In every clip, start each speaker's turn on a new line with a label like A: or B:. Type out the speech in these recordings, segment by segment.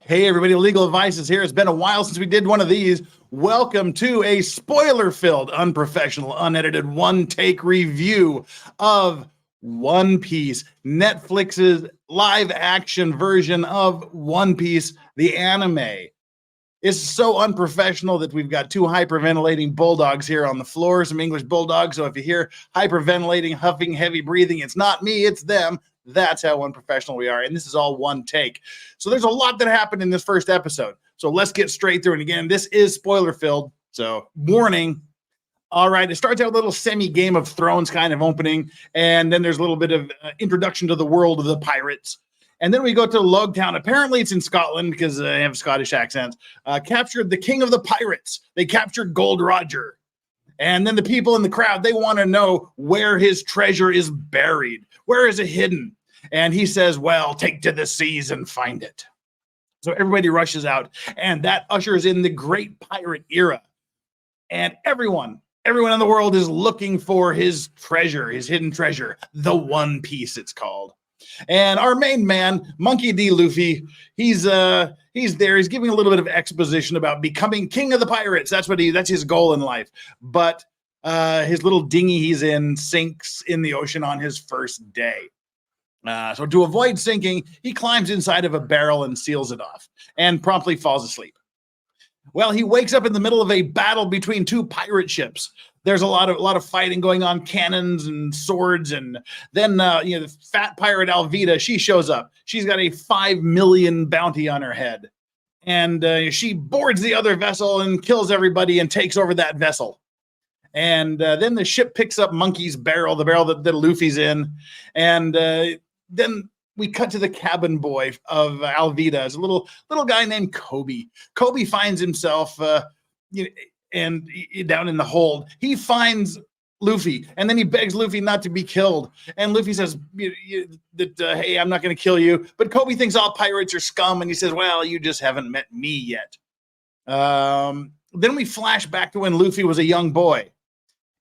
A: Hey everybody, Legal Advice is here. It's been a while since we did one of these. Welcome to a spoiler-filled, unprofessional, unedited, one-take review of One Piece, Netflix's live-action version of One Piece, the anime. It's so unprofessional that we've got two hyperventilating bulldogs here on the floor, some English bulldogs. So if you hear hyperventilating, huffing, heavy breathing, it's not me, it's them. That's how unprofessional we are. And this is all one take. So there's a lot that happened in this first episode. So let's get straight through it. Again, this is spoiler filled. So warning. All right. It starts out with a little semi Game of Thrones kind of opening. And then there's a little bit of introduction to the world of the pirates. And then we go to Logtown. Apparently it's in Scotland because they have Scottish accents. Captured the king of the pirates. They captured Gold Roger. And then the people in the crowd, they want to know where his treasure is buried. Where is it hidden? And he says, well, take to the seas and find it. So everybody rushes out, and that ushers in the great pirate era. And everyone in the world is looking for his treasure, his hidden treasure, the One Piece it's called. And our main man, Monkey D. Luffy, he's there. He's giving a little bit of exposition about becoming king of the pirates. That's his goal in life. But his little dinghy he's in sinks in the ocean on his first day. So to avoid sinking, he climbs inside of a barrel and seals it off and promptly falls asleep. Well, he wakes up in the middle of a battle between two pirate ships. There's a lot of fighting going on, cannons and swords, and then the fat pirate Alvida, she shows up. She's got a 5 million bounty on her head, and she boards the other vessel and kills everybody and takes over that vessel. And then the ship picks up Monkey's barrel, the barrel that Luffy's in, and then we cut to the cabin boy of Alvida. It's a little guy named Kobe. Kobe finds himself down in the hold. He finds Luffy, and then he begs Luffy not to be killed. And Luffy says hey, I'm not going to kill you. But Kobe thinks all pirates are scum, and he says, well, you just haven't met me yet. Then we flash back to when Luffy was a young boy.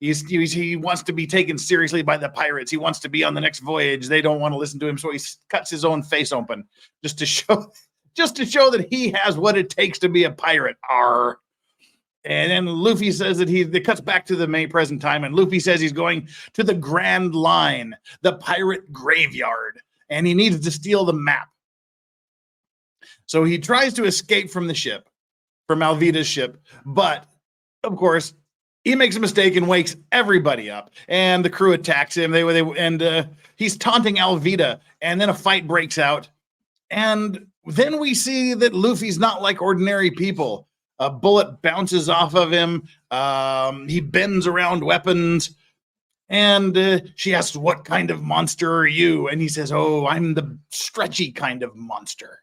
A: He wants to be taken seriously by the pirates. He wants to be on the next voyage. They don't want to listen to him, so he cuts his own face open just to show that he has what it takes to be a pirate. Arr. And then Luffy says that it cuts back to the May present time, and Luffy says he's going to the Grand Line, the pirate graveyard, and he needs to steal the map. So he tries to escape from the ship, from Alvida's ship, but of course he makes a mistake and wakes everybody up, and the crew attacks him. He's taunting Alvida, and then a fight breaks out. And then we see that Luffy's not like ordinary people. A bullet bounces off of him. He bends around weapons, and she asks, "What kind of monster are you?" And he says, "Oh, I'm the stretchy kind of monster."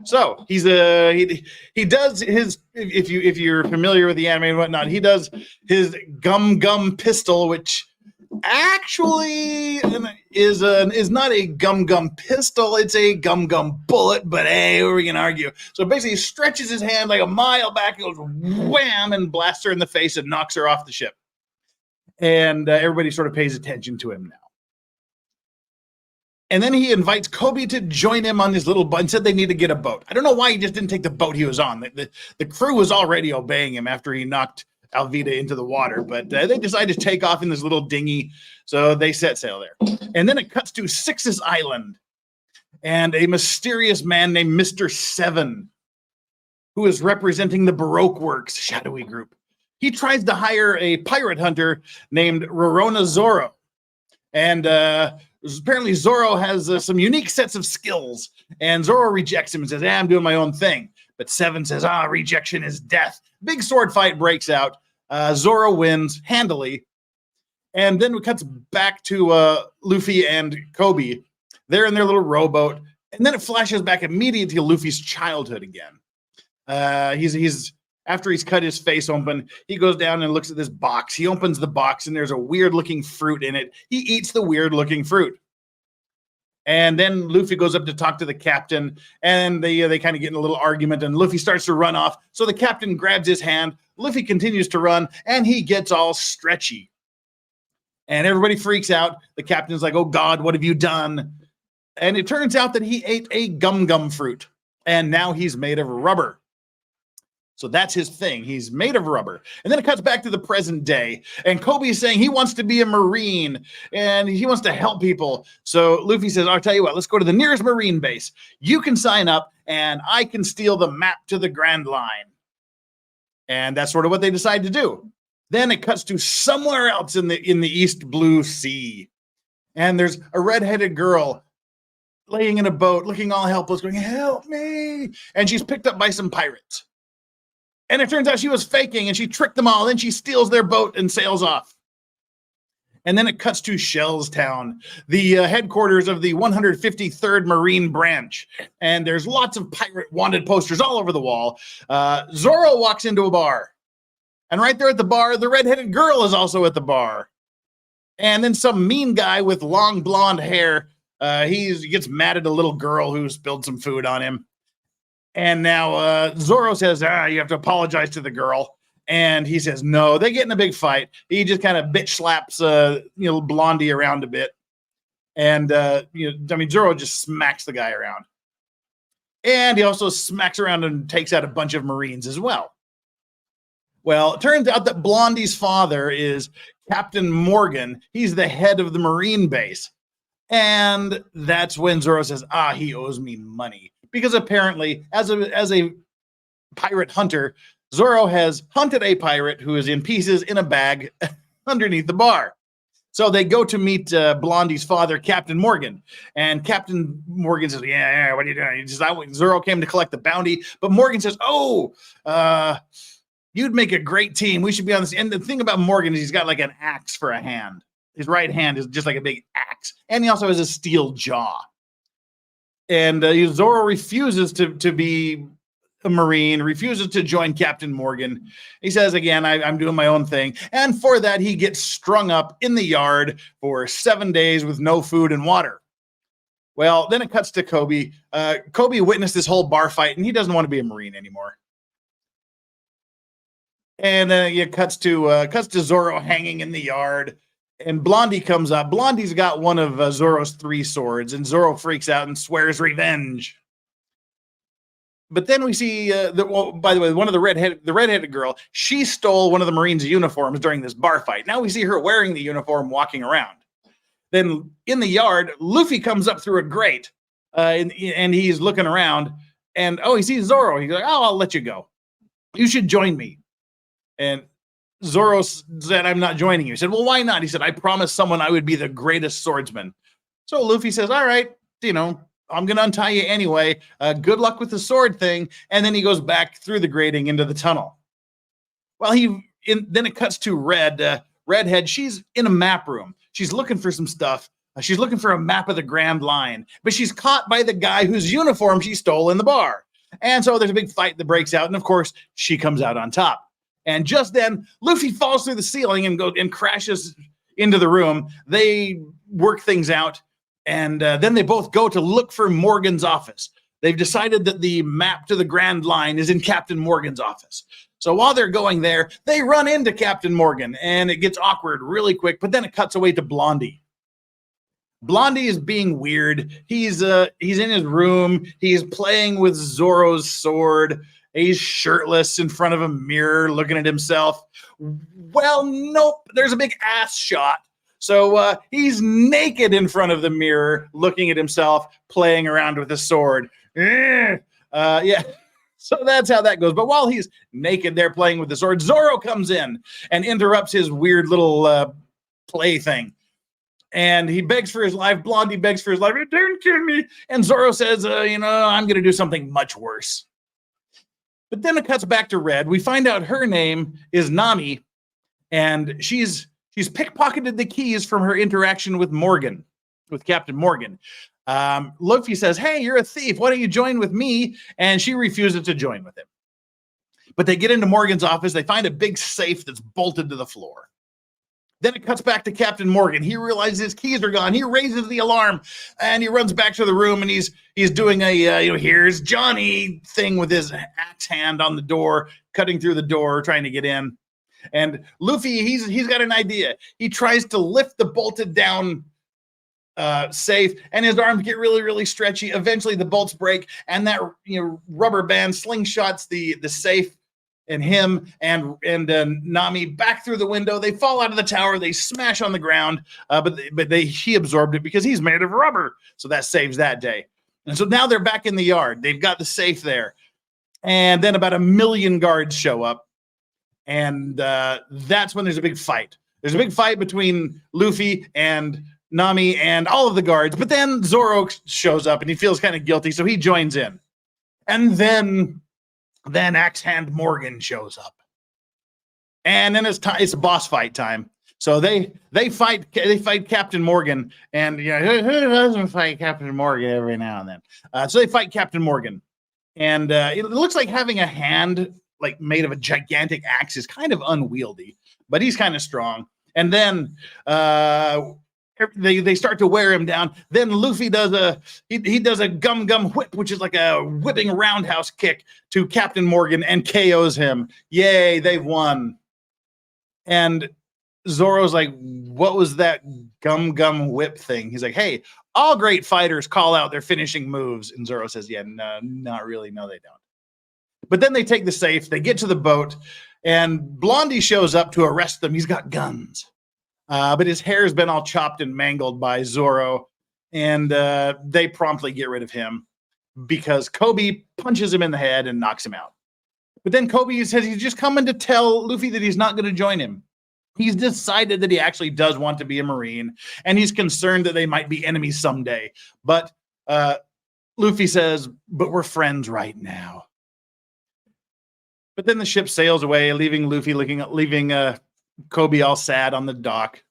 A: So he does his, if you're familiar with the anime and whatnot, he does his gum pistol, which actually is not a gum pistol, it's a gum bullet, but hey, we're gonna argue. So basically he stretches his hand like a mile back, and goes wham and blasts her in the face and knocks her off the ship. And everybody sort of pays attention to him now. And then he invites Kobe to join him on his little boat and said they need to get a boat. I don't know why he just didn't take the boat he was on. The crew was already obeying him after he knocked Alvida into the water, but they decided to take off in this little dinghy, so they set sail there. And then it cuts to Six's Island, and a mysterious man named Mr. Seven, who is representing the Baroque Works shadowy group. He tries to hire a pirate hunter named Rorona Zorro, and apparently Zorro has some unique sets of skills, and Zorro rejects him and says, I'm doing my own thing. But Seven says, rejection is death. Big sword fight breaks out. Zorro wins handily. And then it cuts back to Luffy and Kobe. They're in their little rowboat. And then it flashes back immediately to Luffy's childhood again. After he's cut his face open, he goes down and looks at this box. He opens the box, and there's a weird-looking fruit in it. He eats the weird-looking fruit. And then Luffy goes up to talk to the captain, and they kind of get in a little argument, and Luffy starts to run off. So the captain grabs his hand. Luffy continues to run, and he gets all stretchy. And everybody freaks out. The captain's like, oh, God, what have you done? And it turns out that he ate a gum fruit. and now he's made of rubber. So that's his thing. He's made of rubber. And then it cuts back to the present day. And Kobe is saying he wants to be a Marine and he wants to help people. So Luffy says, I'll tell you what, let's go to the nearest Marine base. You can sign up and I can steal the map to the Grand Line. And that's sort of what they decide to do. Then it cuts to somewhere else in the East Blue Sea. And there's a redheaded girl laying in a boat, looking all helpless, going, help me. And she's picked up by some pirates. And it turns out she was faking and she tricked them all. Then she steals their boat and sails off. And then it cuts to Shell's Town, the headquarters of the 153rd Marine Branch. And there's lots of pirate wanted posters all over the wall. Zorro walks into a bar. And right there at the bar, the redheaded girl is also at the bar. And then some mean guy with long blonde hair, he gets mad at a little girl who spilled some food on him. And now Zorro says, you have to apologize to the girl. And he says, no, they get in a big fight. He just kind of bitch slaps, Blondie around a bit. And, Zorro just smacks the guy around. And he also smacks around and takes out a bunch of Marines as well. Well, it turns out that Blondie's father is Captain Morgan. He's the head of the Marine base. And that's when Zorro says, he owes me money. Because apparently, as a pirate hunter, Zorro has hunted a pirate who is in pieces in a bag underneath the bar. So they go to meet Blondie's father, Captain Morgan. And Captain Morgan says, yeah, what are you doing? He says, Zorro came to collect the bounty. But Morgan says, you'd make a great team. We should be on this. And the thing about Morgan is he's got like an axe for a hand. His right hand is just like a big axe. And he also has a steel jaw. And Zorro refuses to be a Marine, refuses to join Captain Morgan. He says, again, I'm doing my own thing. And for that, he gets strung up in the yard for 7 days with no food and water. Well, then it cuts to Kobe. Kobe witnessed this whole bar fight, and he doesn't want to be a Marine anymore. And then it cuts to Zorro hanging in the yard. And Blondie comes up. Blondie's got one of Zorro's 3 swords, and Zorro freaks out and swears revenge. But then we see, by the way, one of the redheaded girl, she stole one of the Marines' uniforms during this bar fight. Now we see her wearing the uniform walking around. Then in the yard, Luffy comes up through a grate, and he's looking around, and he sees Zorro. He's like, I'll let you go. You should join me. And Zorro said, I'm not joining you. He said, well, why not? He said, I promised someone I would be the greatest swordsman. So Luffy says, all right, I'm going to untie you anyway. Good luck with the sword thing. And then he goes back through the grating into the tunnel. Well, then it cuts to Redhead. She's in a map room. She's looking for some stuff. She's looking for a map of the Grand Line. But she's caught by the guy whose uniform she stole in the bar. And so there's a big fight that breaks out. And, of course, she comes out on top. And just then, Luffy falls through the ceiling and crashes into the room. They work things out, and then they both go to look for Morgan's office. They've decided that the map to the Grand Line is in Captain Morgan's office. So while they're going there, they run into Captain Morgan, and it gets awkward really quick, but then it cuts away to Blondie. Blondie is being weird. He's in his room. He's playing with Zorro's sword. He's shirtless in front of a mirror looking at himself. Well, nope, there's a big ass shot. So he's naked in front of the mirror looking at himself, playing around with a sword. Yeah. So that's how that goes. But while he's naked there playing with the sword, Zorro comes in and interrupts his weird little play thing. And he begs for his life. Blondie begs for his life. Don't kill me. And Zorro says, I'm going to do something much worse. But then it cuts back to Red. We find out her name is Nami, and she's pickpocketed the keys from her interaction with Captain Morgan. Luffy says, hey, you're a thief. Why don't you join with me? And she refuses to join with him. But they get into Morgan's office. They find a big safe that's bolted to the floor. Then it cuts back to Captain Morgan. He realizes his keys are gone. He raises the alarm, and he runs back to the room, and he's doing a here's Johnny thing with his axe hand on the door, cutting through the door, trying to get in. And Luffy, he's got an idea. He tries to lift the bolted down safe, and his arms get really, really stretchy. Eventually, the bolts break, and that rubber band slingshots the safe and him and Nami back through the window. They fall out of the tower. They smash on the ground, but he absorbed it because he's made of rubber, so that saves that day. And so now they're back in the yard. They've got the safe there, and then about 1 million guards show up, and that's when there's a big fight. There's a big fight between Luffy and Nami and all of the guards, but then Zorro shows up and he feels kind of guilty, so he joins in. And then Axe Hand Morgan shows up, and then it's boss fight time. So they fight Captain Morgan, and who doesn't fight Captain Morgan every now and then? So they fight Captain Morgan, and it looks like having a hand like made of a gigantic axe is kind of unwieldy, but he's kind of strong. And then they start to wear him down. Then Luffy does a gum whip, which is like a whipping roundhouse kick to Captain Morgan, and KOs him. Yay, they've won. And Zorro's like, what was that gum whip thing? He's like, hey, all great fighters call out their finishing moves. And Zorro says, yeah, no, not really. No, they don't. But then they take the safe, they get to the boat, and Blondie shows up to arrest them. He's got guns. But his hair's been all chopped and mangled by Zorro, and they promptly get rid of him because Kobe punches him in the head and knocks him out. But then Kobe says he's just coming to tell Luffy that he's not going to join him. He's decided that he actually does want to be a Marine, and he's concerned that they might be enemies someday. But Luffy says, but we're friends right now. But then the ship sails away, leaving Luffy leaving Kobe all sad on the dock.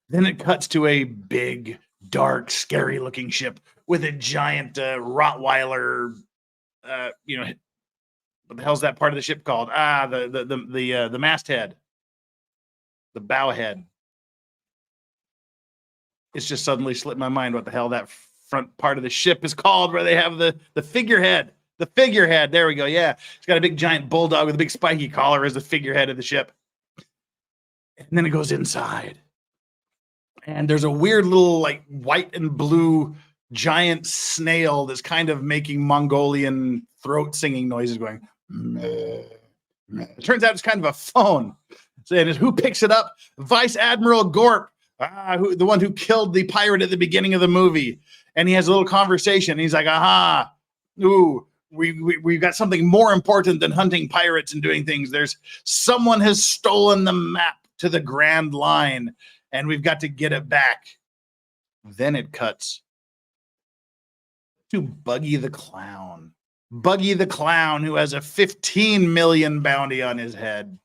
A: Then it cuts to a big, dark, scary-looking ship with a giant Rottweiler. What the hell's that part of the ship called? The masthead, the bow head. It's just suddenly slipped my mind what the hell that front part of the ship is called, where they have the figurehead. The figurehead. There we go. Yeah, it's got a big giant bulldog with a big spiky collar as the figurehead of the ship. And then it goes inside, and there's a weird little like white and blue giant snail that's kind of making Mongolian throat singing noises, going meh, meh. It turns out it's kind of a phone. So, and who picks it up? Vice Admiral Gorp, the one who killed the pirate at the beginning of the movie. And he has a little conversation. He's like, aha, ooh, we've got something more important than hunting pirates and doing things. Someone has stolen the map to the Grand Line, and we've got to get it back. Then it cuts to Buggy the Clown. Buggy the Clown, who has a 15 million bounty on his head.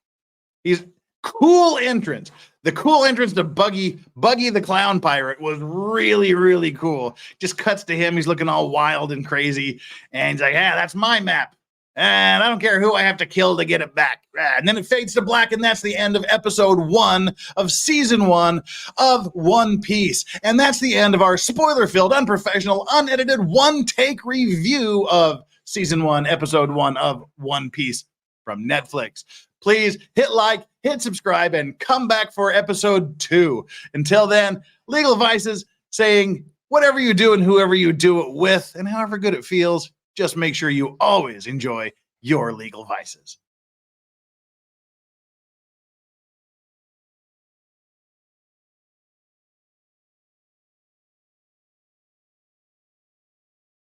A: He's cool entrance. The cool entrance to Buggy the Clown Pirate was really, really cool. Just cuts to him. He's looking all wild and crazy. And he's like, yeah, that's my map. And I don't care who I have to kill to get it back. And then it fades to black, and that's the end of episode 1 of season 1 of One Piece. And that's the end of our spoiler-filled, unprofessional, unedited, one-take review of season 1, episode 1 of One Piece from Netflix. Please hit like, hit subscribe, and come back for episode 2. Until then, Legal Vices saying, whatever you do and whoever you do it with, and however good it feels, just make sure you always enjoy your legal vices.